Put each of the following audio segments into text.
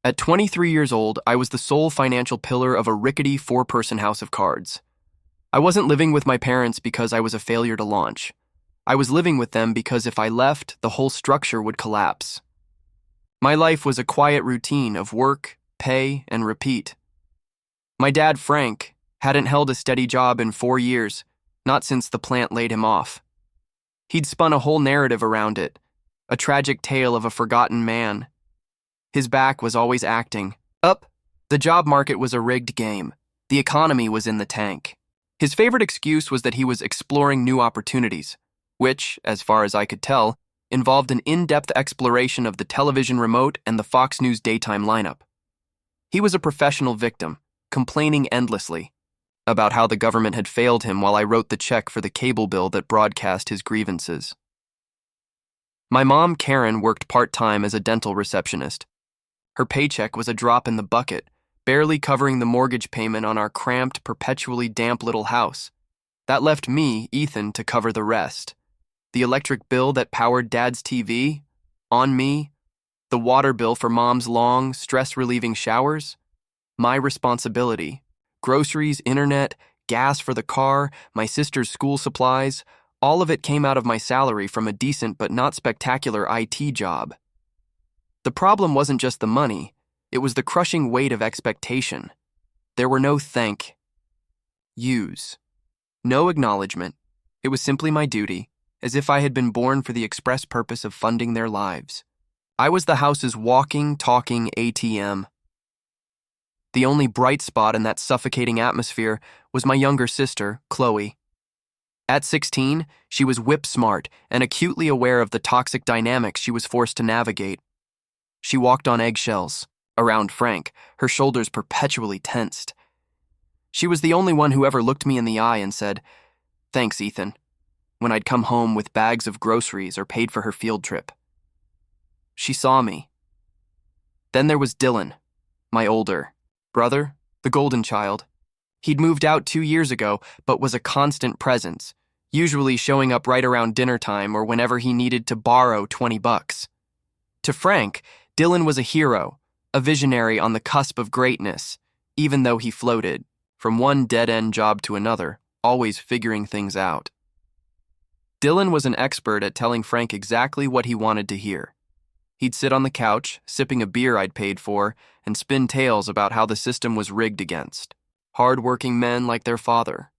At 23 years old, I was the sole financial pillar of a rickety four-person house of cards. I wasn't living with my parents because I was a failure to launch. I was living with them because if I left, the whole structure would collapse. My life was a quiet routine of work, pay, and repeat. My dad, Frank, hadn't held a steady job in 4 years, not since the plant laid him off. He'd spun a whole narrative around it, a tragic tale of a forgotten man. His back was always acting up. The job market was a rigged game. The economy was in the tank. His favorite excuse was that he was exploring new opportunities, which, as far as I could tell, involved an in-depth exploration of the television remote and the Fox News daytime lineup. He was a professional victim, complaining endlessly about how the government had failed him while I wrote the check for the cable bill that broadcast his grievances. My mom, Karen, worked part-time as a dental receptionist. Her paycheck was a drop in the bucket, barely covering the mortgage payment on our cramped, perpetually damp little house. That left me, Ethan, to cover the rest. The electric bill that powered Dad's TV, on me. The water bill for Mom's long, stress-relieving showers, my responsibility. Groceries, internet, gas for the car, my sister's school supplies, all of it came out of my salary from a decent but not spectacular IT job. The problem wasn't just the money, it was the crushing weight of expectation. There were no thank yous, no acknowledgement. It was simply my duty, as if I had been born for the express purpose of funding their lives. I was the house's walking, talking ATM. The only bright spot in that suffocating atmosphere was my younger sister, Chloe. At 16, she was whip-smart and acutely aware of the toxic dynamics she was forced to navigate. She walked on eggshells, around Frank, her shoulders perpetually tensed. She was the only one who ever looked me in the eye and said, "Thanks, Ethan," when I'd come home with bags of groceries or paid for her field trip. She saw me. Then there was Dylan, my older brother, the golden child. He'd moved out 2 years ago, but was a constant presence, usually showing up right around dinner time or whenever he needed to borrow $20. To Frank, Dylan was a hero, a visionary on the cusp of greatness, even though he floated from one dead-end job to another, always figuring things out. Dylan was an expert at telling Frank exactly what he wanted to hear. He'd sit on the couch, sipping a beer I'd paid for, and spin tales about how the system was rigged against hard-working men like their father.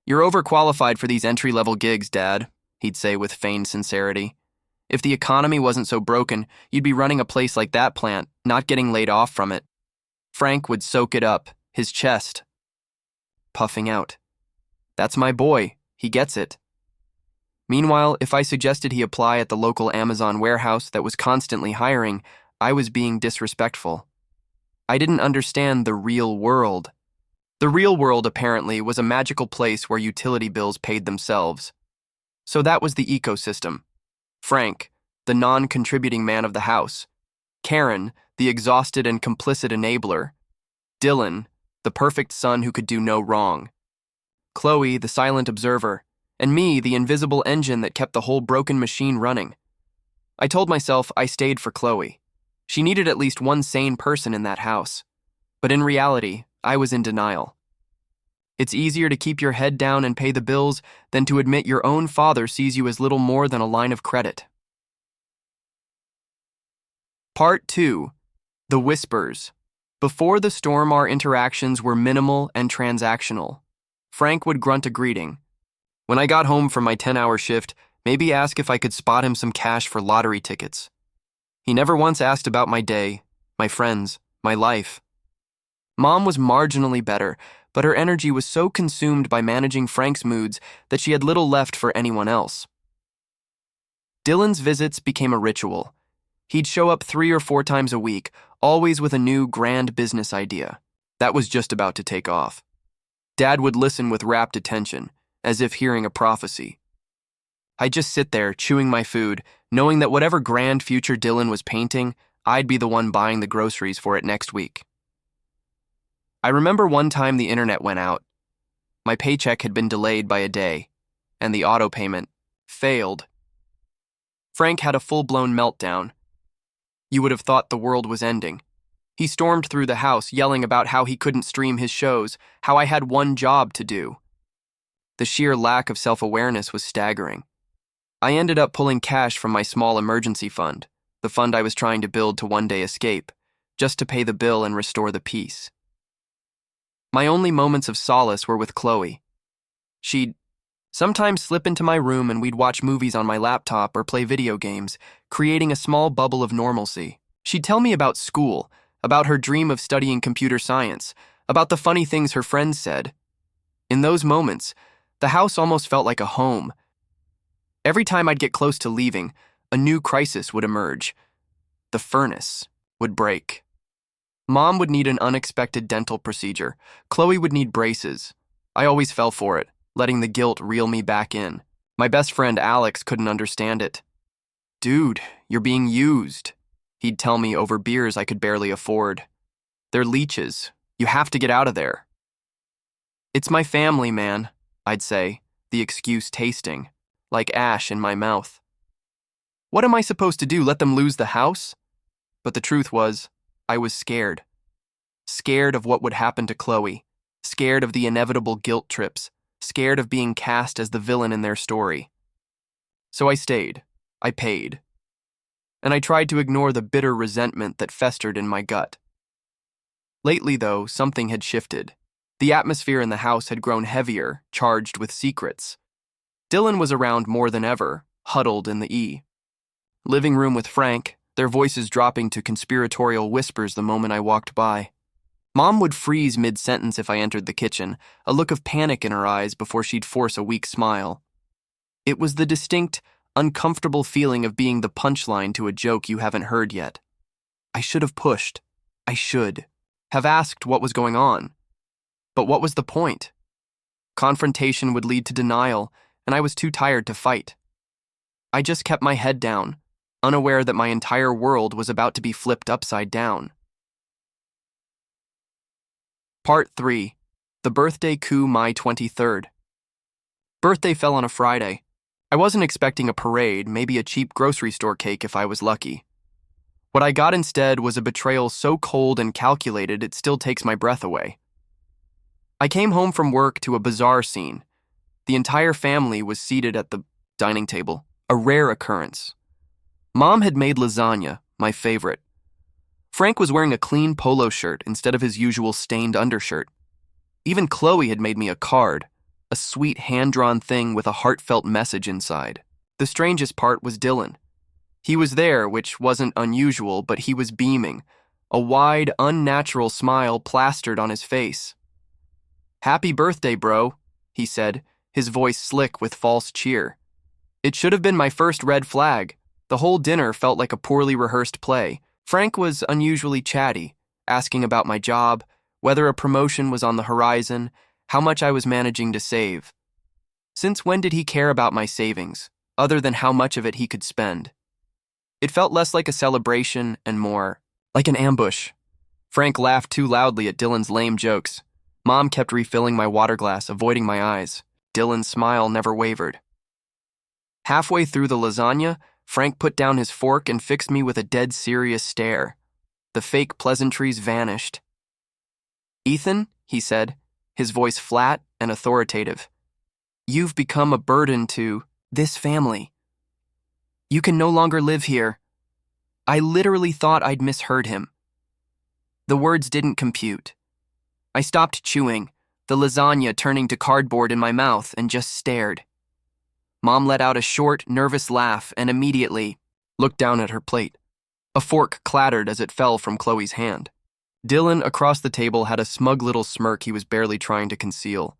"You're overqualified for these entry-level gigs, Dad," he'd say with feigned sincerity. "If the economy wasn't so broken, you'd be running a place like that plant, not getting laid off from it." Frank would soak it up, his chest puffing out. "That's my boy, he gets it." Meanwhile, if I suggested he apply at the local Amazon warehouse that was constantly hiring, I was being disrespectful. I didn't understand the real world. The real world, apparently, was a magical place where utility bills paid themselves. So that was the ecosystem. Frank, the non-contributing man of the house. Karen, the exhausted and complicit enabler. Dylan, the perfect son who could do no wrong. Chloe, the silent observer. And me, the invisible engine that kept the whole broken machine running. I told myself I stayed for Chloe. She needed at least one sane person in that house. But in reality, I was in denial. It's easier to keep your head down and pay the bills than to admit your own father sees you as little more than a line of credit. Part 2. The Whispers. Before the storm, our interactions were minimal and transactional. Frank would grunt a greeting. When I got home from my 10-hour shift, maybe ask if I could spot him some cash for lottery tickets. He never once asked about my day, my friends, my life. Mom was marginally better, but her energy was so consumed by managing Frank's moods that she had little left for anyone else. Dylan's visits became a ritual. He'd show up 3 or 4 times a week, always with a new grand business idea. That was just about to take off. Dad would listen with rapt attention, as if hearing a prophecy. I'd just sit there, chewing my food, knowing that whatever grand future Dylan was painting, I'd be the one buying the groceries for it next week. I remember one time the internet went out. My paycheck had been delayed by a day, and the auto payment failed. Frank had a full-blown meltdown. You would have thought the world was ending. He stormed through the house, yelling about how he couldn't stream his shows, how I had one job to do. The sheer lack of self-awareness was staggering. I ended up pulling cash from my small emergency fund, the fund I was trying to build to one day escape, just to pay the bill and restore the peace. My only moments of solace were with Chloe. She'd sometimes slip into my room and we'd watch movies on my laptop or play video games, creating a small bubble of normalcy. She'd tell me about school, about her dream of studying computer science, about the funny things her friends said. In those moments, the house almost felt like a home. Every time I'd get close to leaving, a new crisis would emerge. The furnace would break. Mom would need an unexpected dental procedure. Chloe would need braces. I always fell for it, letting the guilt reel me back in. My best friend Alex couldn't understand it. "Dude, you're being used," he'd tell me over beers I could barely afford. "They're leeches. You have to get out of there." "It's my family, man," I'd say, the excuse tasting like ash in my mouth. What am I supposed to do, let them lose the house? But the truth was, I was scared. Scared of what would happen to Chloe. Scared of the inevitable guilt trips. Scared of being cast as the villain in their story. So I stayed. I paid. And I tried to ignore the bitter resentment that festered in my gut. Lately, though, something had shifted. The atmosphere in the house had grown heavier, charged with secrets. Dylan was around more than ever, huddled in the living room with Frank, their voices dropping to conspiratorial whispers the moment I walked by. Mom would freeze mid-sentence if I entered the kitchen, a look of panic in her eyes before she'd force a weak smile. It was the distinct, uncomfortable feeling of being the punchline to a joke you haven't heard yet. I should have pushed. I should have asked what was going on. But what was the point? Confrontation would lead to denial, and I was too tired to fight. I just kept my head down, unaware that my entire world was about to be flipped upside down. Part 3. The Birthday Coup, May 23rd. Birthday fell on a Friday. I wasn't expecting a parade, maybe a cheap grocery store cake if I was lucky. What I got instead was a betrayal so cold and calculated it still takes my breath away. I came home from work to a bizarre scene. The entire family was seated at the dining table, a rare occurrence. Mom had made lasagna, my favorite. Frank was wearing a clean polo shirt instead of his usual stained undershirt. Even Chloe had made me a card, a sweet hand-drawn thing with a heartfelt message inside. The strangest part was Dylan. He was there, which wasn't unusual, but he was beaming, a wide, unnatural smile plastered on his face. "Happy birthday, bro," he said, his voice slick with false cheer. It should have been my first red flag. The whole dinner felt like a poorly rehearsed play. Frank was unusually chatty, asking about my job, whether a promotion was on the horizon, how much I was managing to save. Since when did he care about my savings, other than how much of it he could spend? It felt less like a celebration and more like an ambush. Frank laughed too loudly at Dylan's lame jokes. Mom kept refilling my water glass, avoiding my eyes. Dylan's smile never wavered. Halfway through the lasagna, Frank put down his fork and fixed me with a dead serious stare. The fake pleasantries vanished. "Ethan," he said, his voice flat and authoritative, "you've become a burden to this family. You can no longer live here." I literally thought I'd misheard him. The words didn't compute. I stopped chewing, the lasagna turning to cardboard in my mouth, and just stared. Mom let out a short, nervous laugh and immediately looked down at her plate. A fork clattered as it fell from Chloe's hand. Dylan across the table had a smug little smirk he was barely trying to conceal.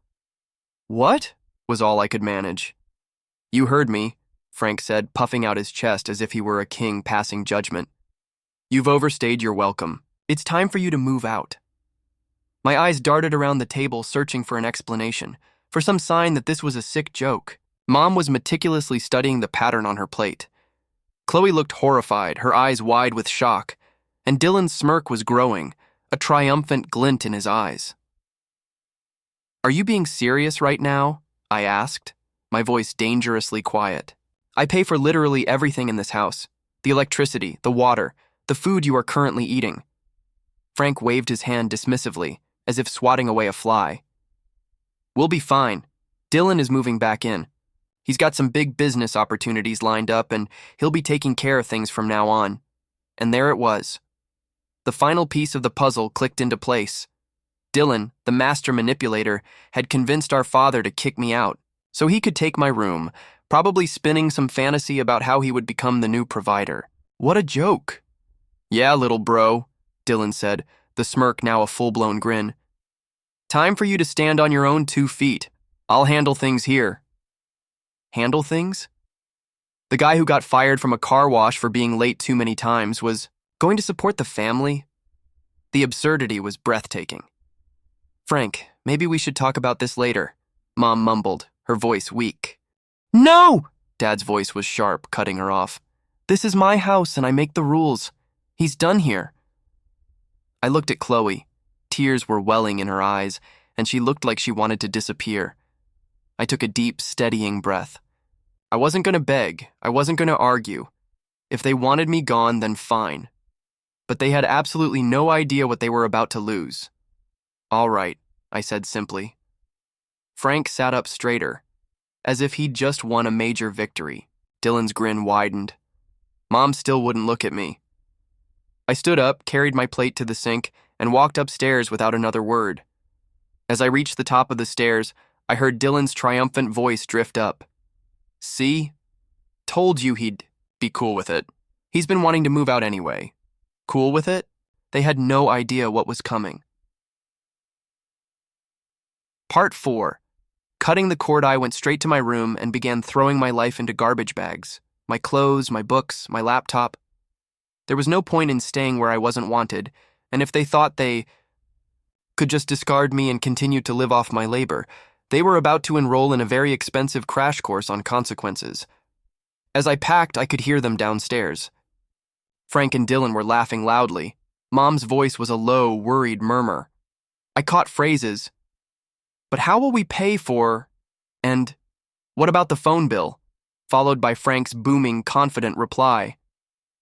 "What?" was all I could manage. "You heard me," Frank said, puffing out his chest as if he were a king passing judgment. "You've overstayed your welcome. It's time for you to move out." My eyes darted around the table, searching for an explanation, for some sign that this was a sick joke. Mom was meticulously studying the pattern on her plate. Chloe looked horrified, her eyes wide with shock, and Dylan's smirk was growing, a triumphant glint in his eyes. "Are you being serious right now?" I asked, my voice dangerously quiet. "I pay for literally everything in this house. The electricity, the water, the food you are currently eating." Frank waved his hand dismissively, as if swatting away a fly. We'll be fine. Dylan is moving back in. He's got some big business opportunities lined up, and he'll be taking care of things from now on. And there it was. The final piece of the puzzle clicked into place. Dylan, the master manipulator, had convinced our father to kick me out, so he could take my room, probably spinning some fantasy about how he would become the new provider. What a joke. Yeah, little bro, Dylan said, the smirk now a full-blown grin. Time for you to stand on your own 2 feet. I'll handle things here. Handle things? The guy who got fired from a car wash for being late too many times was going to support the family? The absurdity was breathtaking. Frank, maybe we should talk about this later, Mom mumbled, her voice weak. No! Dad's voice was sharp, cutting her off. This is my house and I make the rules. He's done here. I looked at Chloe. Tears were welling in her eyes, and she looked like she wanted to disappear. I took a deep, steadying breath. I wasn't going to beg. I wasn't going to argue. If they wanted me gone, then fine. But they had absolutely no idea what they were about to lose. All right, I said simply. Frank sat up straighter, as if he'd just won a major victory. Dylan's grin widened. Mom still wouldn't look at me. I stood up, carried my plate to the sink, and walked upstairs without another word. As I reached the top of the stairs, I heard Dylan's triumphant voice drift up. See? Told you he'd be cool with it. He's been wanting to move out anyway. Cool with it? They had no idea what was coming. Part 4. Cutting the cord, I went straight to my room and began throwing my life into garbage bags. My clothes, my books, my laptop. There was no point in staying where I wasn't wanted, and if they thought they could just discard me and continue to live off my labor, they were about to enroll in a very expensive crash course on consequences. As I packed, I could hear them downstairs. Frank and Dylan were laughing loudly. Mom's voice was a low, worried murmur. I caught phrases. But how will we pay for... And what about the phone bill? Followed by Frank's booming, confident reply.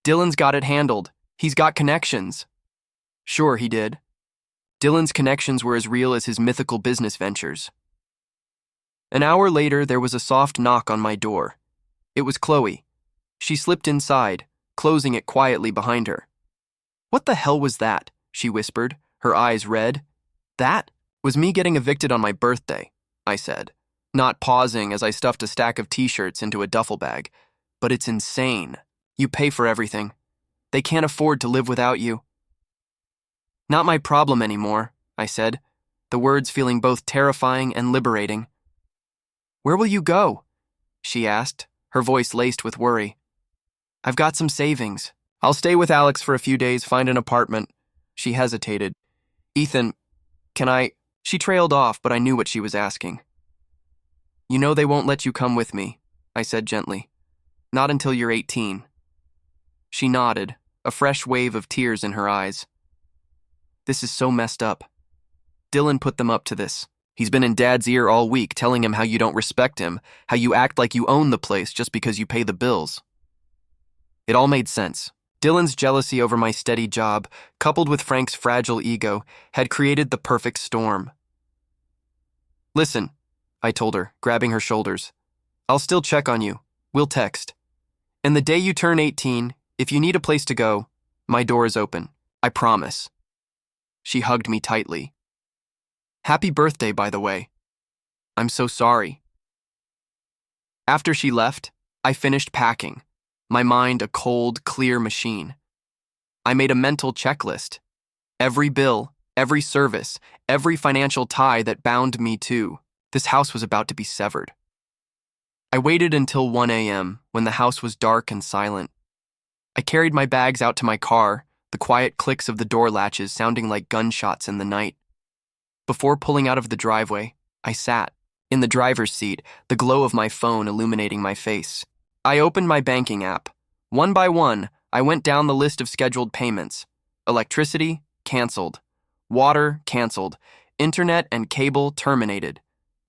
Dylan's got it handled. He's got connections. Sure, he did. Dylan's connections were as real as his mythical business ventures. An hour later, there was a soft knock on my door. It was Chloe. She slipped inside, closing it quietly behind her. What the hell was that? She whispered, her eyes red. That was me getting evicted on my birthday, I said, not pausing as I stuffed a stack of t-shirts into a duffel bag. But it's insane. You pay for everything. They can't afford to live without you. Not my problem anymore, I said, the words feeling both terrifying and liberating. Where will you go? She asked, her voice laced with worry. I've got some savings. I'll stay with Alex for a few days, find an apartment. She hesitated. Ethan, can I... She trailed off, but I knew what she was asking. You know they won't let you come with me, I said gently. Not until you're 18. She nodded, a fresh wave of tears in her eyes. This is so messed up. Dylan put them up to this. He's been in Dad's ear all week, telling him how you don't respect him, how you act like you own the place just because you pay the bills. It all made sense. Dylan's jealousy over my steady job, coupled with Frank's fragile ego, had created the perfect storm. Listen, I told her, grabbing her shoulders. I'll still check on you. We'll text. And the day you turn 18, if you need a place to go, my door is open. I promise. She hugged me tightly. Happy birthday, by the way. I'm so sorry. After she left, I finished packing, my mind a cold, clear machine. I made a mental checklist. Every bill, every service, every financial tie that bound me to this house was about to be severed. I waited until 1 a.m. when the house was dark and silent. I carried my bags out to my car, the quiet clicks of the door latches sounding like gunshots in the night. Before pulling out of the driveway, I sat, in the driver's seat, the glow of my phone illuminating my face. I opened my banking app. One by one, I went down the list of scheduled payments. Electricity, canceled. Water, canceled. Internet and cable, terminated.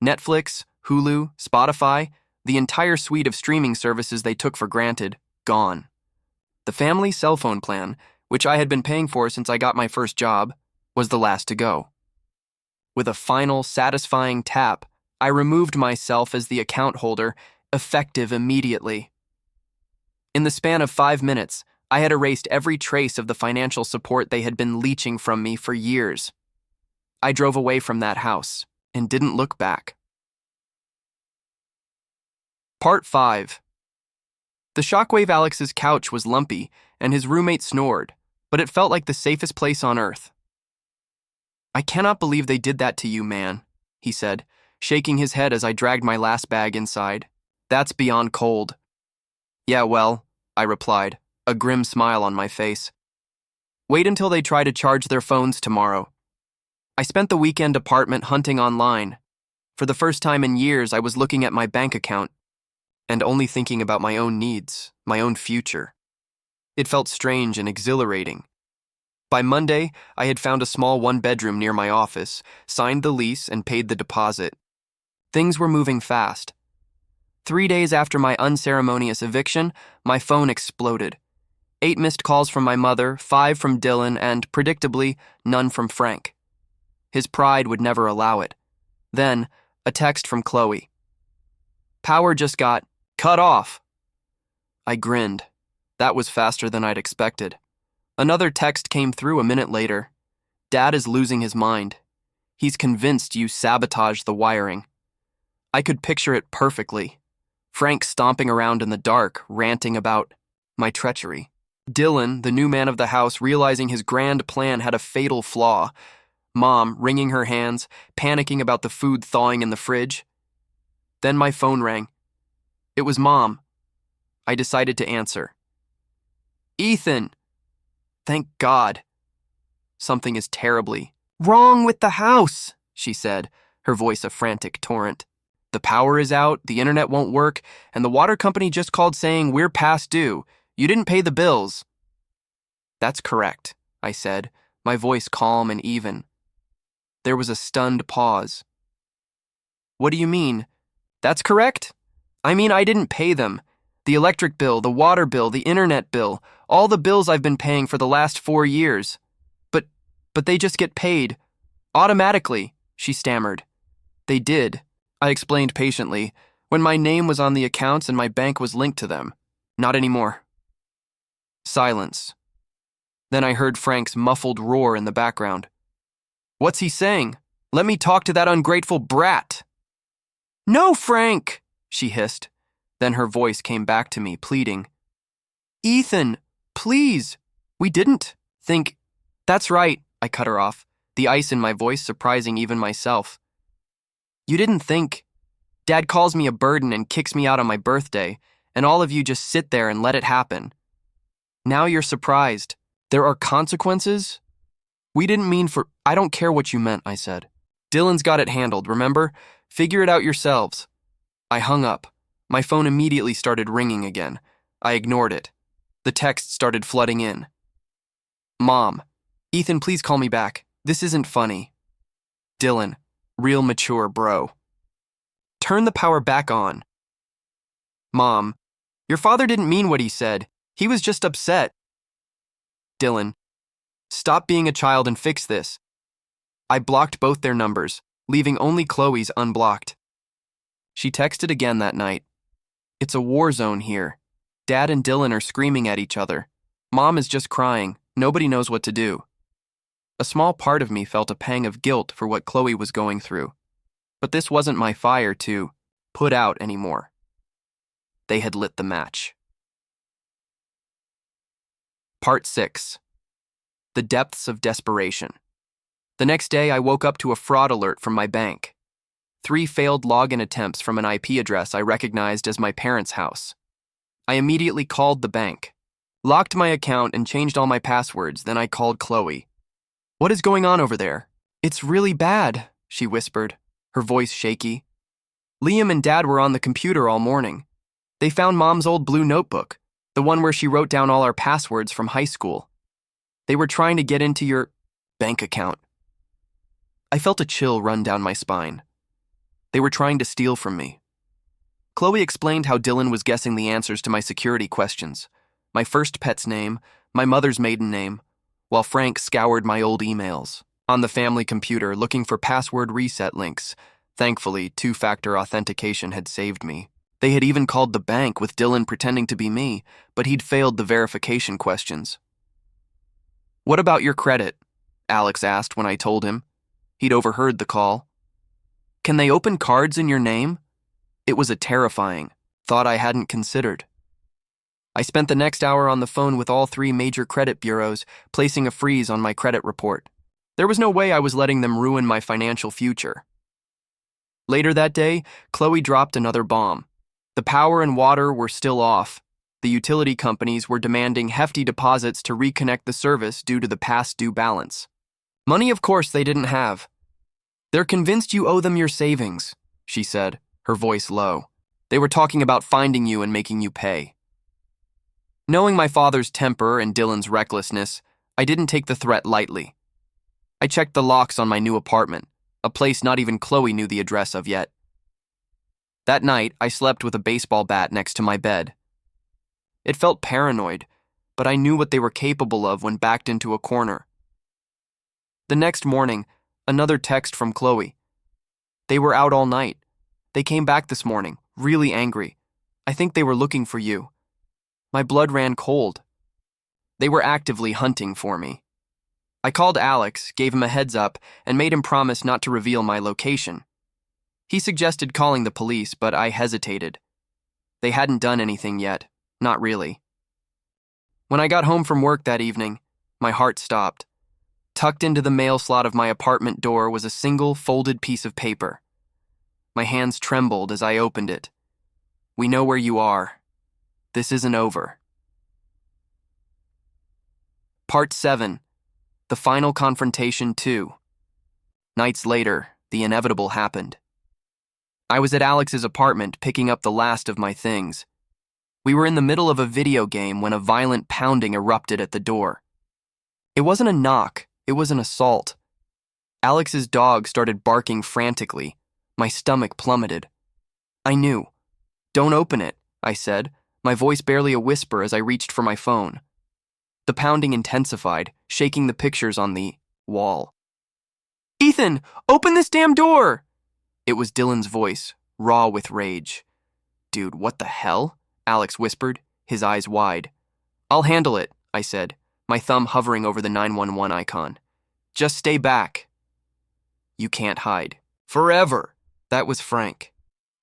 Netflix, Hulu, Spotify, the entire suite of streaming services they took for granted, gone. The family cell phone plan, which I had been paying for since I got my first job, was the last to go. With a final, satisfying tap, I removed myself as the account holder, effective immediately. In the span of 5 minutes, I had erased every trace of the financial support they had been leeching from me for years. I drove away from that house and didn't look back. Part 5. The shockwave Alex's couch was lumpy and his roommate snored, but it felt like the safest place on earth. "I cannot believe they did that to you, man," he said, shaking his head as I dragged my last bag inside. "That's beyond cold." "Yeah, well," I replied, a grim smile on my face. "Wait until they try to charge their phones tomorrow." I spent the weekend apartment hunting online. For the first time in years, I was looking at my bank account and only thinking about my own needs, my own future. It felt strange and exhilarating. By Monday, I had found a small one-bedroom near my office, signed the lease, and paid the deposit. Things were moving fast. 3 days after my unceremonious eviction, my phone exploded. 8 missed calls from my mother, 5 from Dylan, and, predictably, none from Frank. His pride would never allow it. Then, a text from Chloe. "Power just got cut off." I grinned. That was faster than I'd expected. Another text came through a minute later. "Dad is losing his mind. He's convinced you sabotaged the wiring." I could picture it perfectly. Frank stomping around in the dark, ranting about my treachery. Dylan, the new man of the house, realizing his grand plan had a fatal flaw. Mom, wringing her hands, panicking about the food thawing in the fridge. Then my phone rang. It was Mom. I decided to answer. "Ethan!" "Thank God." "Something is terribly wrong with the house," she said, her voice a frantic torrent. "The power is out, the internet won't work, and the water company just called saying we're past due. You didn't pay the bills." "That's correct," I said, my voice calm and even. There was a stunned pause. "What do you mean? That's correct? I mean, I didn't pay them. The electric bill, the water bill, the internet bill, all the bills I've been paying for the last 4 years. But they just get paid. Automatically," she stammered. "They did," I explained patiently, "when my name was on the accounts and my bank was linked to them. Not anymore." Silence. Then I heard Frank's muffled roar in the background. "What's he saying? Let me talk to that ungrateful brat." "No, Frank," she hissed. Then her voice came back to me, pleading. "Ethan, please. We didn't think." "That's right," I cut her off, the ice in my voice surprising even myself. "You didn't think. Dad calls me a burden and kicks me out on my birthday, and all of you just sit there and let it happen. Now you're surprised. There are consequences?" "We didn't mean for—" "I don't care what you meant," I said. "Dylan's got it handled, remember? Figure it out yourselves." I hung up. My phone immediately started ringing again. I ignored it. The text started flooding in. "Mom, Ethan, please call me back. This isn't funny." Dylan, real mature bro. "Turn the power back on." "Mom, your father didn't mean what he said. He was just upset." Dylan, "Stop being a child and fix this." I blocked both their numbers, leaving only Chloe's unblocked. She texted again that night. "It's a war zone here. Dad and Dylan are screaming at each other. Mom is just crying. Nobody knows what to do." A small part of me felt a pang of guilt for what Chloe was going through. But this wasn't my fire to put out anymore. They had lit the match. Part 6. The depths of desperation. The next day, I woke up to a fraud alert from my bank. 3 failed login attempts from an IP address I recognized as my parents' house. I immediately called the bank, locked my account, and changed all my passwords. Then I called Chloe. "What is going on over there?" "It's really bad," she whispered, her voice shaky. "Liam and Dad were on the computer all morning. They found Mom's old blue notebook, the one where she wrote down all our passwords from high school. They were trying to get into your bank account." I felt a chill run down my spine. They were trying to steal from me. Chloe explained how Dylan was guessing the answers to my security questions. My first pet's name, my mother's maiden name, while Frank scoured my old emails on the family computer looking for password reset links. Thankfully, two-factor authentication had saved me. They had even called the bank with Dylan pretending to be me, but he'd failed the verification questions. "What about your credit?" Alex asked when I told him. He'd overheard the call. "Can they open cards in your name?" It was a terrifying thought I hadn't considered. I spent the next hour on the phone with all three major credit bureaus, placing a freeze on my credit report. There was no way I was letting them ruin my financial future. Later that day, Chloe dropped another bomb. The power and water were still off. The utility companies were demanding hefty deposits to reconnect the service due to the past due balance. Money, of course, they didn't have. "They're convinced you owe them your savings," she said, her voice low. "They were talking about finding you and making you pay." Knowing my father's temper and Dylan's recklessness, I didn't take the threat lightly. I checked the locks on my new apartment, a place not even Chloe knew the address of yet. That night, I slept with a baseball bat next to my bed. It felt paranoid, but I knew what they were capable of when backed into a corner. The next morning, another text from Chloe. "They were out all night. They came back this morning, really angry. I think they were looking for you." My blood ran cold. They were actively hunting for me. I called Alex, gave him a heads up, and made him promise not to reveal my location. He suggested calling the police, but I hesitated. They hadn't done anything yet, not really. When I got home from work that evening, my heart stopped. Tucked into the mail slot of my apartment door was a single folded piece of paper. My hands trembled as I opened it. "We know where you are. This isn't over." Part 7. The Final Confrontation 2. Nights later, the inevitable happened. I was at Alex's apartment picking up the last of my things. We were in the middle of a video game when a violent pounding erupted at the door. It wasn't a knock, it was an assault. Alex's dog started barking frantically. My stomach plummeted. I knew. "Don't open it," I said, my voice barely a whisper as I reached for my phone. The pounding intensified, shaking the pictures on the wall. "Ethan, open this damn door!" It was Dylan's voice, raw with rage. "Dude, what the hell?" Alex whispered, his eyes wide. "I'll handle it," I said, my thumb hovering over the 911 icon. "Just stay back." "You can't hide. Forever." That was Frank.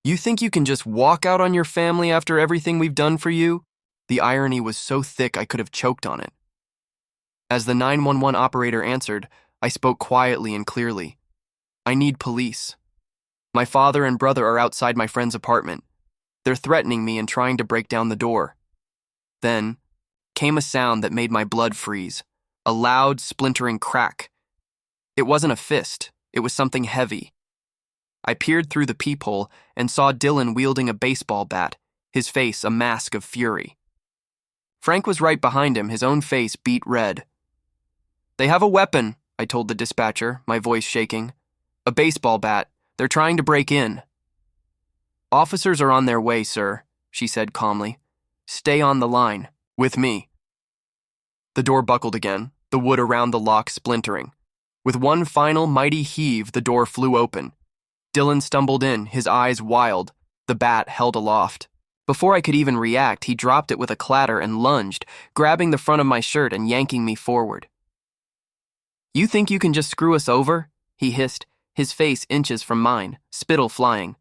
"You think you can just walk out on your family after everything we've done for you?" The irony was so thick I could have choked on it. As the 911 operator answered, I spoke quietly and clearly. "I need police. My father and brother are outside my friend's apartment. They're threatening me and trying to break down the door." Then came a sound that made my blood freeze, a loud, splintering crack. It wasn't a fist, it was something heavy. I peered through the peephole and saw Dylan wielding a baseball bat, his face a mask of fury. Frank was right behind him, his own face beet red. "They have a weapon," I told the dispatcher, my voice shaking. "A baseball bat. They're trying to break in." "Officers are on their way, sir," she said calmly. "Stay on the line. With me." The door buckled again, the wood around the lock splintering. With one final mighty heave, the door flew open. Dylan stumbled in, his eyes wild, the bat held aloft. Before I could even react, he dropped it with a clatter and lunged, grabbing the front of my shirt and yanking me forward. "You think you can just screw us over?" he hissed, his face inches from mine, spittle flying.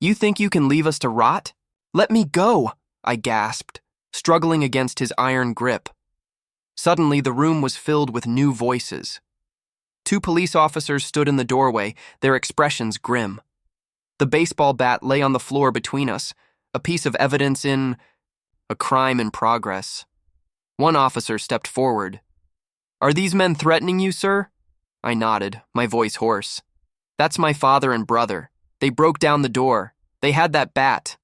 "You think you can leave us to rot? Let me go," I gasped, struggling against his iron grip. Suddenly, the room was filled with new voices. Two police officers stood in the doorway, their expressions grim. The baseball bat lay on the floor between us, a piece of evidence in a crime in progress. One officer stepped forward. "Are these men threatening you, sir?" I nodded, my voice hoarse. "That's my father and brother. They broke down the door. They had that bat."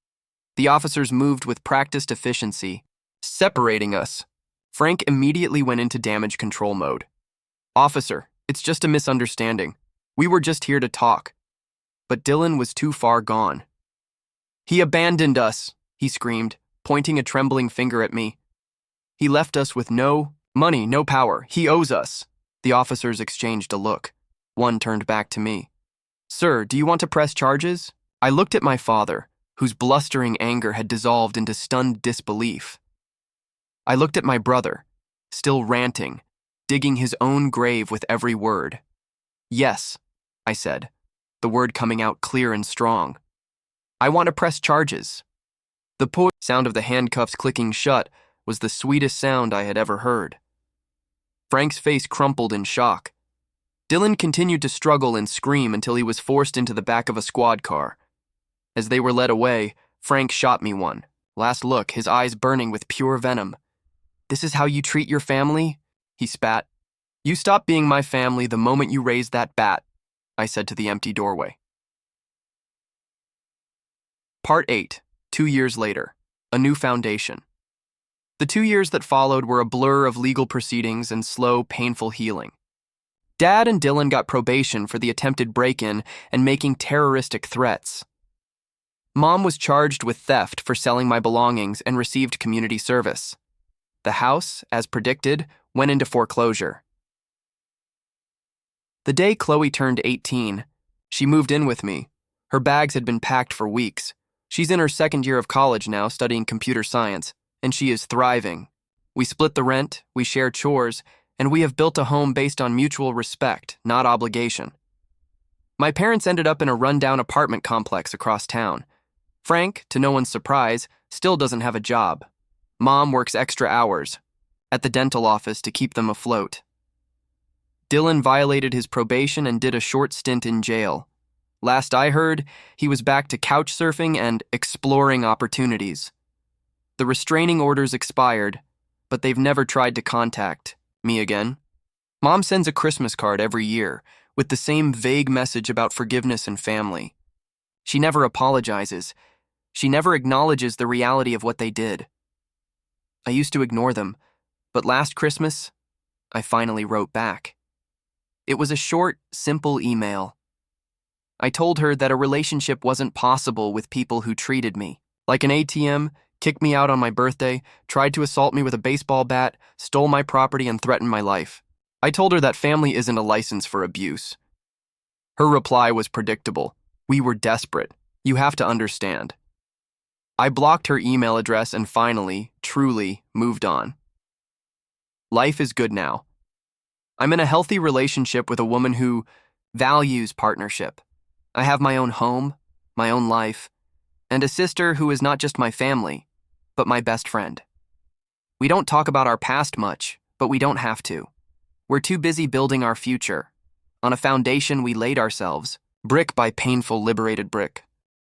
The officers moved with practiced efficiency, separating us. Frank immediately went into damage control mode. "Officer, it's just a misunderstanding. We were just here to talk." But Dylan was too far gone. "He abandoned us," he screamed, pointing a trembling finger at me. "He left us with no Money, no power. He owes us. The officers exchanged a look. One turned back to me. Sir, do you want to press charges? I looked at my father, whose blustering anger had dissolved into stunned disbelief. I looked at my brother, still ranting, digging his own grave with every word. Yes, I said, the word coming out clear and strong. I want to press charges. The sound of the handcuffs clicking shut was the sweetest sound I had ever heard. Frank's face crumpled in shock. Dylan continued to struggle and scream until he was forced into the back of a squad car. As they were led away, Frank shot me one. Last look, his eyes burning with pure venom. This is how you treat your family? He spat. You stop being my family the moment you raise that bat, I said to the empty doorway. Part 8. 2 years later. A new foundation. The 2 years that followed were a blur of legal proceedings and slow, painful healing. Dad and Dylan got probation for the attempted break-in and making terroristic threats. Mom was charged with theft for selling my belongings and received community service. The house, as predicted, went into foreclosure. The day Chloe turned 18, she moved in with me. Her bags had been packed for weeks. She's in her second year of college now, studying computer science, and she is thriving. We split the rent, we share chores, and we have built a home based on mutual respect, not obligation. My parents ended up in a rundown apartment complex across town. Frank, to no one's surprise, still doesn't have a job. Mom works extra hours at the dental office to keep them afloat. Dylan violated his probation and did a short stint in jail. Last I heard, he was back to couch surfing and exploring opportunities. The restraining orders expired, but they've never tried to contact me again. Mom sends a Christmas card every year with the same vague message about forgiveness and family. She never apologizes. She never acknowledges the reality of what they did. I used to ignore them, but last Christmas, I finally wrote back. It was a short, simple email. I told her that a relationship wasn't possible with people who treated me like an ATM, kicked me out on my birthday, tried to assault me with a baseball bat, stole my property, and threatened my life. I told her that family isn't a license for abuse. Her reply was predictable. We were desperate. You have to understand. I blocked her email address and finally, truly, moved on. Life is good now. I'm in a healthy relationship with a woman who values partnership. I have my own home, my own life, and a sister who is not just my family, but my best friend. We don't talk about our past much, but we don't have to. We're too busy building our future, on a foundation we laid ourselves, brick by painful liberated brick.